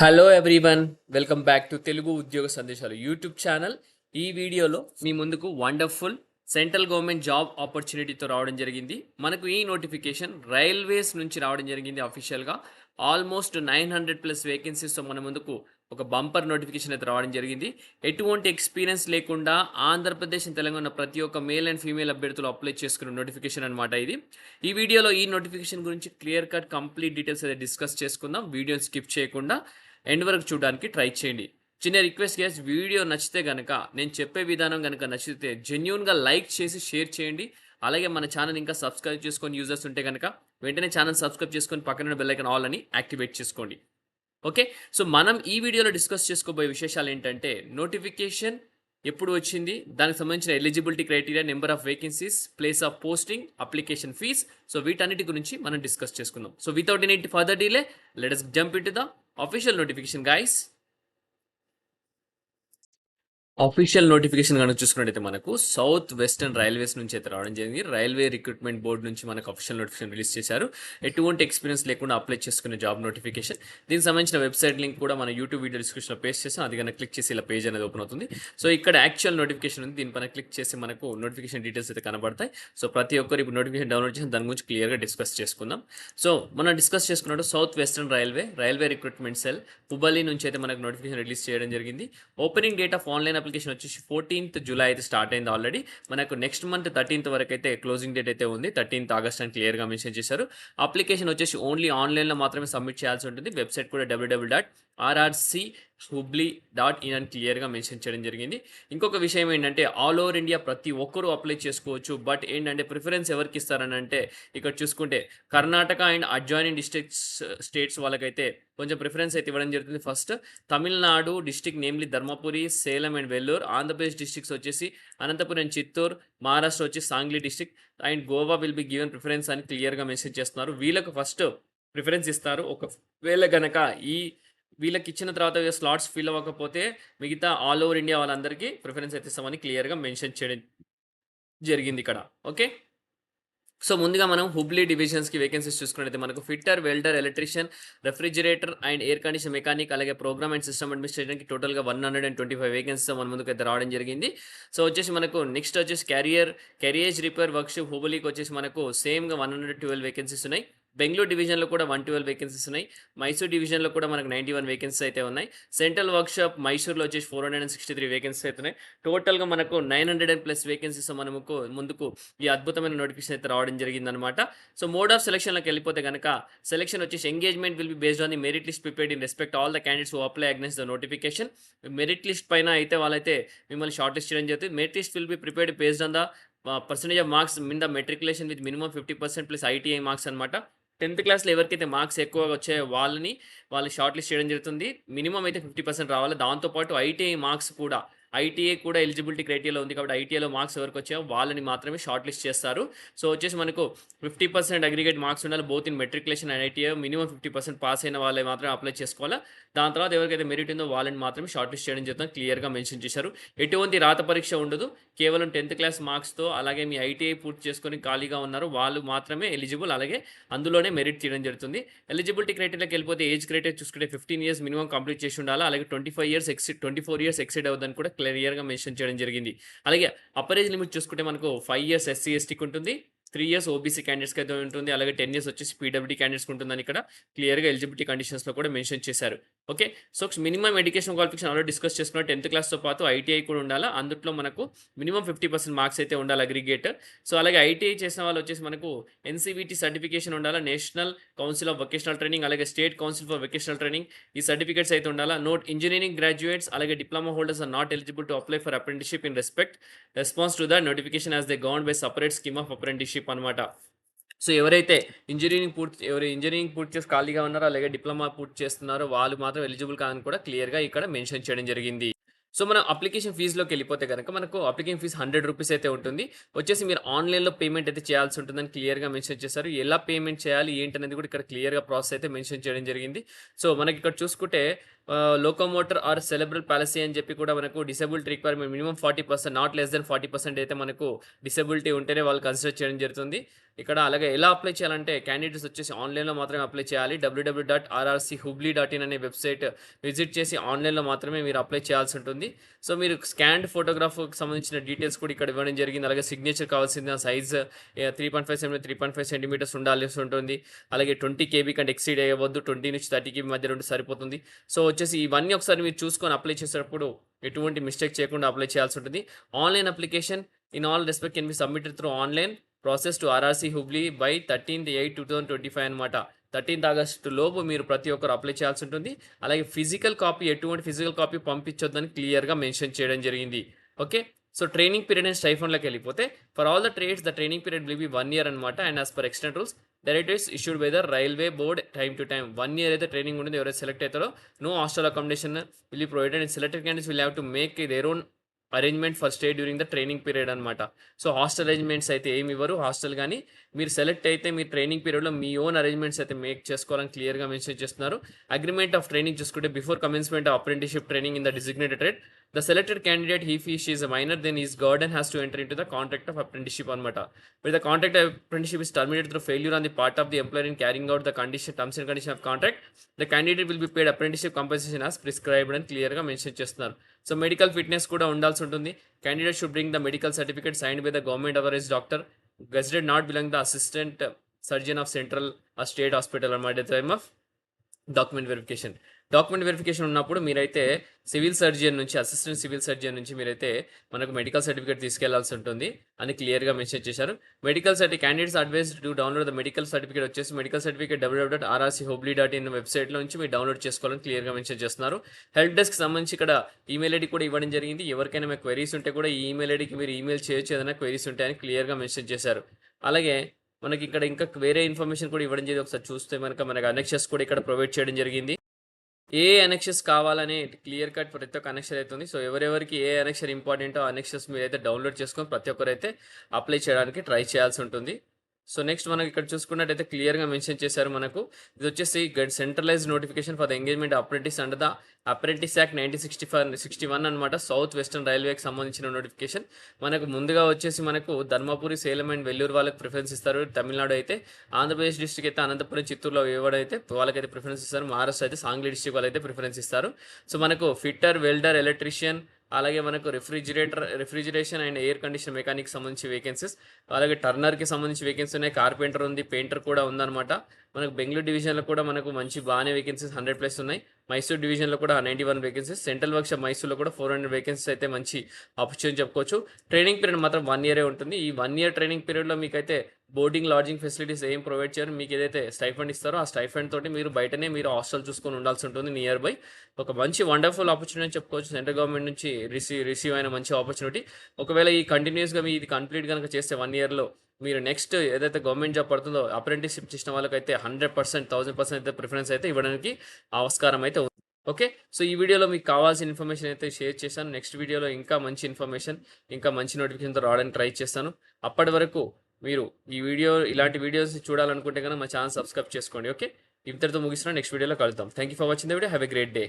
Hello everyone, welcome back to Telugu ఉద్యోగ సందేశాలు YouTube channel. ఈ వీడియోలో మీ ముందుకు వండర్ఫుల్ సెంట్రల్ గవర్నమెంట్ జాబ్ ఆపర్చునిటీతో రావడం జరిగింది. మనకు ఈ నోటిఫికేషన్ రైల్వేస్ నుంచి రావడం జరిగింది. అఫీషియల్గా ఆల్మోస్ట్ 900+ వేకెన్సీస్తో మన ముందుకు ఒక బంపర్ నోటిఫికేషన్ అయితే రావడం జరిగింది. ఎటువంటి ఎక్స్పీరియన్స్ లేకుండా ఆంధ్రప్రదేశ్ తెలంగాణ ప్రతి ఒక్క మేల్ అండ్ ఫీమేల్ అభ్యర్థులు అప్లై చేసుకున్న నోటిఫికేషన్ అనమాట ఇది. ఈ వీడియోలో ఈ నోటిఫికేషన్ గురించి క్లియర్ కట్ కంప్లీట్ డీటెయిల్స్ అయితే డిస్కస్ చేసుకుందాం. వీడియోని స్కిప్ చేయకుండా ఎండ్ వరకు చూడడానికి ట్రై చేయండి. చిన్న రిక్వెస్ట్ గైస్, వీడియో నచ్చితే కనుక, నేను చెప్పే విధానం కనుక నచ్చితే జెన్యూన్గా లైక్ చేసి షేర్ చేయండి. అలాగే మన ఛానల్ ఇంకా సబ్స్క్రైబ్ చేసుకొని యూజర్స్ ఉంటే కనుక వెంటనే ఛానల్ సబ్స్క్రైబ్ చేసుకొని పక్కన బెల్ ఐకాన్ ఆల్ అని యాక్టివేట్ చేసుకోండి. ఓకే, సో మనం ఈ వీడియోలో డిస్కస్ చేసుకోబోయే విశేషాలు ఏంటంటే నోటిఫికేషన్ ఎప్పుడు వచ్చింది, దానికి సంబంధించిన eligibility criteria, number of vacancies, place of posting, application fees. So వీటన్నిటి గురించి మనం డిస్కస్ చేసుకుందాం. So without any further delay let us jump into the official notification, guys. Official notification కనుక చూసుకున్నట్టయితే మనకు సౌత్ వెస్టర్న్ రైల్వేస్ నుంచి అయితే రావడం జరిగింది. రైల్వే రిక్రూట్మెంట్ బోర్డు నుంచి మనకు అఫీషియల్ నోటిఫికేషన్ రిలీజ్ చేశారు. ఎటువంటి ఎక్స్పీరియన్స్ లేకుండా అప్లై చేసుకునే జాబ్ నోటిఫికేషన్. దీనికి సంబంధించిన వెబ్సైట్ లింక్ కూడా మన యూట్యూబ్ వీడియో డిస్క్రిప్షన్లో పేస్ట్ చేస్తాం. అది కనుక క్లిక్ చేసి ఇలా పేజ్ అనేది ఓపెన్ అవుతుంది. సో ఇక్కడ యాక్చువల్ నోటిఫికేషన్ ఉంది, దీనిపైన క్లిక్ చేసి మనకు నోటిఫికేషన్ డీటెయిల్స్ అయితే కనబడతాయి. సో ప్రతి ఒక్కరు ఇప్పుడు నోటిఫికేషన్ డౌన్లోడ్ చేసి దాని గురించి క్లియర్గా డిస్కస్ చేసుకుందాం. సో మనం డిస్కస్ చేసుకున్నట్టు south western railway recruitment cell Hubli నుంచి అయితే మనకు నోటిఫికేషన్ రిలీజ్ చేయడం జరిగింది. Opening date of online application వచ్చేసి 14th July అయితే స్టార్ట్ అయింది ఆల్రెడీ. మనకు నెక్స్ట్ మంత్ 13th వరకు అయితే క్లోజింగ్ డేట్ అయితే ఉంది. 13th August అని క్లియర్గా మెన్షన్ చేశారు. అప్లికేషన్ వచ్చేసి ఓన్లీ ఆన్లైన్లో మాత్రమే సబ్మిట్ చేయాల్సి ఉంటుంది. వెబ్సైట్ కూడా www.rrchubli.in అని క్లియర్గా మెన్షన్ చేయడం జరిగింది. ఇంకొక విషయం ఏంటంటే ఆల్ ఓవర్ ఇండియా ప్రతి ఒక్కరూ అప్లై చేసుకోవచ్చు. బట్ ఏంటంటే ప్రిఫరెన్స్ ఎవరికి ఇస్తారని అంటే ఇక్కడ చూసుకుంటే కర్ణాటక అండ్ అడ్జాయినింగ్ స్టేట్స్ వాళ్ళకైతే కొంచెం ప్రిఫరెన్స్ అయితే ఇవ్వడం జరుగుతుంది. First Tamil Nadu district namely Dharmapuri, Salem and Vellore. Andhra Pradesh districts వచ్చేసి అనంతపురం, చిత్తూరు. మహారాష్ట్ర వచ్చి Sangli district and Goa will be given preference అని క్లియర్గా మెన్షన్ చేస్తున్నారు. వీళ్ళకు ఫస్ట్ ప్రిఫరెన్స్ ఇస్తారు. ఒకవేళ గనక వీళ్ళకి ఇచ్చిన తర్వాత స్లాట్స్ ఫిల్ అవ్వకపోతే మిగతా ఆల్ ఓవర్ ఇండియా వాళ్ళందరికీ ప్రిఫరెన్స్ అయితే ఇస్తామని క్లియర్గా మెన్షన్ చేయడం జరిగింది ఇక్కడ. ఓకే, సో ముందుగా మనం హుబ్లీ డివిజన్స్కి వేకెన్సీస్ చూసుకున్నట్లయితే మనకు fitter, welder, electrician, refrigerator and air condition mechanic, అలాగే ప్రోగ్రామ్ అండ్ సిస్టమ్ అడ్మినిస్ట్రేషన్కి టోటల్గా 125 వేకెన్సీస్ మన ముందుకు అయితే రావడం జరిగింది. సో వచ్చేసి మనకు నెక్స్ట్ వచ్చేసి క్యారియర్స్ రిపేర్ వర్క్షాప్ హుబ్లీకి వచ్చేసి మనకు సేమ్గా 112 వేకెన్సీస్ ఉన్నాయి. బెంగళూరు డివిజన్లో కూడా 112 వేకెన్సీస్ ఉన్నాయి. మైసూర్ డివిజన్లో కూడా మనకు 91 వేకెన్సీస్ అయితే ఉన్నాయి. సెంట్రల్ వర్క్షాప్ మైసూర్లో వచ్చేసి 463 వేకెన్సీస్ అయితే ఉన్నాయి. టోటల్గా మనకు 900+ వేకెన్సీస్ మనకు ముందుకు ఈ అద్భుతమైన నోటిఫికేషన్ అయితే రావడం జరిగిందనమాట. సో మోడ్ ఆఫ్ సెలక్షన్లోకి వెళ్ళిపోతే కనుక సెలక్షన్ వచ్చేసి engagement will be based on the merit list prepared in respect all the candidates who apply against the notification. Merit list పైన అయితే వాళ్ళైతే మిమ్మల్ని షార్ట్ లిస్ట్ చేయడం జరుగుతుంది. Merit list will be prepared based on the percentage of marks in the matriculation with minimum 50% plus ITI marks అనమాట. 10th క్లాస్లో ఎవరికైతే marks ఎక్కువగా వచ్చాయో వాళ్ళు షార్ట్ లిస్ట్ చేయడం జరుగుతుంది. మినిమం అయితే 50% రావాలి. దాంతోపాటు ఐటీఐ కూడా ఎలిజిబిలిటీ క్రైటీరియాలో ఉంది కాబట్టి ఐటీఐలో మార్క్స్ ఎవరికి వచ్చాయో వాళ్ళని మాత్రమే షార్ట్ లిస్ట్ చేస్తారు. సో వచ్చేసి మనకు 50% అగ్రిగేట్ మార్క్స్ ఉండాలి both in matriculation and ITI. Minimum 50% pass అయిన వాళ్ళే మాత్రమే అప్లై చేసుకోవాలి. దాని తర్వాత ఎవరికైతే మెరిట్ ఉందో వాళ్ళని మాత్రమే షార్ట్ లిస్ట్ చేయడం జరుగుతుంది, క్లియర్గా మెన్షన్ చేశారు. ఎటువంటి రాత పరీక్ష ఉండదు, కేవలం 10th క్లాస్ మార్క్స్తో అలాగే మీ ఐటీఐ పూర్తి చేసుకొని ఖాళీగా ఉన్నారు వాళ్ళు మాత్రమే ఎలిజిబుల్, అలాగే అందులోనే మెరిట్ తీయడం జరుగుతుంది. ఎలిజిబిలిటీ క్రైటీరియాకి వెళ్ళిపోతే ఏజ్ క్రైటీరియా చూసుకుంటే 15 years మినిమం కంప్లీట్ చేసి ఉండాలి. అలాగే 24 years ఎక్సీడ్ అవుతుందని కూడా క్లియర్గా మెన్షన్ చేయడం జరిగింది. అలాగే అప్పర్ ఏజ్ లిమిట్ చూసుకుంటే మనకు 5 years SC STకి ఉంటుంది, 3 years ఓబీసీ క్యాండిడేట్స్కి అయితే ఉంటుంది, అలాగే 10 years వచ్చేసి పీడబ్ల్యూడీ క్యాండిడేట్స్కి ఉంటుందని ఇక్కడ క్లియర్గా ఎలిజిబిలిటీ కండిషన్స్లో కూడా మెన్షన్ చేశారు. Okay, so minimum education qualification already discuss చేసుకున్న 10th క్లాస్తో పాటు ఐటీఐ కూడా ఉండాలి. అందులో మనకు మినిమం 50% మార్క్స్ అయితే ఉండాలి అగ్రిగేట్. సో అలాగే ఐటీఐ చేసిన వాళ్ళు వచ్చేసి మనకు ఎన్సీవీటీ సర్టిఫికేషన్ ఉండాలి, national council of vocational training, అలాగే state council for vocational training, ఈ సర్టిఫికేట్స్ అయితే ఉండాలి. నోట్ ఇంజనీరింగ్ గ్రాడ్యుయేట్స్ అలాగే diploma holders are not eligible to apply for apprenticeship in response to the notification as they govern by separate scheme of apprenticeship అనమాట. So ఎవరైతే engineering పూర్తి చేసి ఖాళీగా ఉన్నారో అలాగే డిప్లొమా పూర్తి చేస్తున్నారో వాళ్ళు మాత్రం ఎలిజిబుల్ కాదని కూడా క్లియర్గా ఇక్కడ మెన్షన్ చేయడం జరిగింది. సో మనం అప్లికేషన్ ఫీజులోకి వెళ్ళిపోతే కనుక మనకు అప్లికేషన్ ఫీజు 100 రూపీస్ అయితే ఉంటుంది. వచ్చేసి మీరు ఆన్లైన్లో పేమెంట్ అయితే చేయాల్సి ఉంటుందని క్లియర్గా మెన్షన్ చేశారు. ఎలా పేమెంట్ చేయాలి ఏంటనేది కూడా ఇక్కడ క్లియర్గా ప్రాసెస్ అయితే మెన్షన్ చేయడం జరిగింది. సో మనకి ఇక్కడ చూసుకుంటే లోకోమోటర్ ఆర్ సెరెబ్రల్ పాలసీ అని చెప్పి కూడా మనకు disability requirement minimum 40% not less than 40% అయితే మనకు డిసేబిలిటీ ఉంటేనే వాళ్ళు కన్సిడర్ చేయడం జరుగుతుంది. ఇక్కడ అలాగే ఎలా అప్లై చేయాలంటే క్యాండిడేట్స్ వచ్చేసి ఆన్‌లైన్‌లో మాత్రమే అప్లై చేయాలి. www.rrchubli.in అనే వెబ్‌సైట్ విజిట్ చేసి ఆన్‌లైన్‌లో మాత్రమే మీరు అప్లై చేయాల్సి ఉంటుంది. సో, మీరు స్కాన్డ్ ఫోటోగ్రాఫ్‌కి సంబంధించిన డీటెయిల్స్ కూడా ఇక్కడ ఇవ్వడం జరిగింది. అలాగే సిగ్నేచర్ కావాల్సిన సైజ్ 3.5 3.5 సెంటీమీటర్స్ ఉండాల్సి ఉంటుంది. అలాగే 20 కేబీ కంటే ఎక్సీడ్ అయ్యవద్దు. 20-30 కేబీ మధ్యలో ఉంటే సరిపోతుంది. సో, వచ్చేసి ఇవన్నీ ఒకసారి మీరు చూసుకొని అప్లై చేసేటప్పుడు ఎటువంటి మిస్టేక్ చేయకుండా అప్లై చేయాల్సి ఉంటుంది. Online application in all respect can be submitted through online process to RRC Hubli by 13/8/2025 అనమాట. 13థ్ ఆగస్టు లోపు మీరు ప్రతి ఒక్కరు అప్లై చేయాల్సి ఉంటుంది. అలాగే ఎటువంటి ఫిజికల్ కాపీ పంపించొద్దని క్లియర్‌గా మెన్షన్ చేయడం జరిగింది. Okay. So, training period and స్టైఫండ్‌లోకెళ్ళిపోతే for all the trades the training period will be 1 year అనమాట. And as per external rules directives issued by the railway board time to time. 1 year అయితే training ఉంటుంది. ఎవరైతే select అవుతారో no hostel accommodation will be provided and selected candidates will have to make their own arrangement for stay during the training period అనమాట. So, hostel arrangements అయితే ఏమి ఇవ్వరు. Hostel గాని మీరు సెలెక్ట్ అయితే మీ ట్రైనింగ్ పీరియడ్‌లో మీ ఓన్ అరేంజ్‌మెంట్స్ అయితే మేక్ చేసుకోవాలని క్లియర్‌గా మెన్షన్ చేస్తున్నారు. అగ్రీమెంట్ ఆఫ్ ట్రైనింగ్ చూసుకుంటే before commencement of apprenticeship training in the designated trade the selected candidate she is a minor then his guardian has to enter into the contract of apprenticeship అనమాట. Where the contract apprenticeship is terminated through failure on the part of the employer in carrying out the terms and conditions of contract, the candidate will be paid apprenticeship compensation as prescribed అని క్లియర్‌గా mention చేస్తున్నారు. So, medical fitness కూడా ఉండాల్సి ఉంటుంది. Candidate should bring the medical certificate signed by the government authorized doctor gazetted not belong the assistant surgeon of central or state hospital అనమాట. At the time of document verification. Document verification ఉన్నప్పుడు మీరైతే assistant civil surgeon నుంచి మీరైతే మనకు medical certificate తీసుకెళ్లాల్సి ఉంటుంది అని క్లియర్‌గా mention చేశారు. Candidates advised to download the medical certificate వచ్చేసి మెడికల్ సర్టిఫికేట్ www.rrchubli.in వెబ్‌సైట్‌లో నుంచి మీరు డౌన్లోడ్ చేసుకోవాలని క్లియర్‌గా మెన్షన్ చేస్తున్నారు. హెల్ప్ డెస్క్‌కి సంబంధించి ఇక్కడ ఈమెయిల్ ఐడీ కూడా ఇవ్వడం జరిగింది. ఎవరికైనా మీకు క్వెరీస్ ఉంటే కూడా ఈ ఈమెయిల్ ఐడీకి మీరు ఈమెయిల్ చేయొచ్చు. ఏదైనా క్వెరీస్ ఉంటాయని క్లియర్‌గా మెన్షన్ చేశారు. అలాగే మనకి ఇక్కడ ఇంకా వేరే ఇన్ఫర్మేషన్ కూడా ఇవ్వడం జరిగింది. ఒకసారి చూస్తే మనకు అనెక్షర్స్ కూడా ఇక్కడ ప్రొవైడ్ చేయడం జరిగింది. ఏ అనెక్షర్స్ కావాలని క్లియర్ కట్ ప్రతి ఒక్క అనెక్షర్ అయితే ఉంది. సో, ఎవరెవరికి ఏ అనెక్షర్ ఇంపార్టెంటో ఆ అనెక్షర్స్ మీరైతే డౌన్లోడ్ చేసుకొని ప్రతి ఒక్కరైతే అప్లై చేయడానికి ట్రై చేయాల్సి ఉంటుంది. సో, నెక్స్ట్ మనం ఇక్కడ చూసుకున్నట్టయితే క్లియర్‌గా మెన్షన్ చేశారు మనకు. ఇది వచ్చేసి centralised notification for the engagement apprentice under the apprentice act 1961 అనమాట. సౌత్ వెస్టర్న్ రైల్వేకి సంబంధించిన నోటిఫికేషన్. మనకు ముందుగా వచ్చేసి మనకు ధర్మపురి, సేలం అండ్ వెల్లూరు వాళ్ళకి ప్రిఫరెన్స్ ఇస్తారు. తమిళనాడు అయితే, ఆంధ్రప్రదేశ్ డిస్ట్రిక్ట్ అయితే అనంతపురం, చిత్తూరులో ఇవ్వడైతే వాళ్ళకైతే ప్రిఫరెన్స్ ఇస్తారు. మహారాష్ట్ర అయితే సాంగ్లీ డిస్ట్రిక్ట్ వాళ్ళైతే ప్రిఫరెన్స్ ఇస్తారు. సో, మనకు ఫిట్టర్, వెల్డర్, ఎలక్ట్రీషియన్ అలాగే మనకు రిఫ్రిజిరేషన్ అండ్ ఎయిర్ కండిషన్ మెకానిక్‌కి సంబంధించి వేకెన్సీస్, అలాగే టర్నర్‌కి సంబంధించి వేకెన్సీ ఉన్నాయి. కార్పెంటర్ ఉంది, పెయింటర్ కూడా ఉందన్నమాట. మనకు బెంగుళూరు డివిజన్‌లో కూడా మనకు బాగానే వేకెన్సీస్ 100+ ఉన్నాయి. మైసూర్ డివిజన్‌లో కూడా 91 వేకెన్సీస్. సెంట్రల్ వర్క్షాప్ మైసూర్‌లో కూడా 400 వేకెన్సీస్ అయితే మంచి ఆపర్చునిటీ చెప్పుకోవచ్చు. ట్రైనింగ్ పీరియడ్ మాత్రం 1 ఇయరే ఉంటుంది. ఈ 1 ఇయర్ ట్రైనింగ్ పీరియడ్‌లో మీకైతే బోర్డింగ్, లాడ్జింగ్ ఫెసిలిటీస్ ఏం ప్రొవైడ్ చేయరు. మీకు ఏదైతే స్టైఫండ్ ఇస్తారో ఆ స్టైఫండ్ తోటి మీరు బయటనే మీరు హాస్టల్ చూసుకొని ఉండాల్సి ఉంటుంది నియర్ బై. ఒక మంచి వండర్‌ఫుల్ ఆపర్చునిటీ అని చెప్పుకోవచ్చు. సెంట్రల్ గవర్నమెంట్ నుంచి రిసీవ్ అయిన మంచి ఆపర్చునిటీ. ఒకవేళ ఈ కంటిన్యూయస్‌గా ఇది కంప్లీట్ గనుక చేస్తే 1 ఇయర్‌లో మీరు నెక్స్ట్ ఏదైతే గవర్నమెంట్ జాబ్ పడుతుందో అప్రెంటిస్‌షిప్ చేసిన వాళ్ళకైతే 100%, 1000% అయితే ప్రిఫరెన్స్ అయితే ఇవ్వడానికి ఆస్కారం అయితే ఉంది. ఓకే. సో, ఈ వీడియోలో మీకు కావాల్సిన ఇన్ఫర్మేషన్ అయితే షేర్ చేశాను. నెక్స్ట్ వీడియోలో ఇంకా మంచి ఇన్ఫర్మేషన్, ఇంకా మంచి నోటిఫికేషన్‌తో రావడానికి ట్రై చేస్తాను. అప్పటి వరకు మీరు ఇలాంటి వీడియోస్ చూడాలనుకుంటే గనుక మా ఛానల్ సబ్స్క్రైబ్ చేసుకోండి. ఓకే. ఇంతటితో ముగిస్తున్నాను. నెక్స్ట్ వీడియోలో కలుద్దాం. Thank you for watching the video. Have a great day.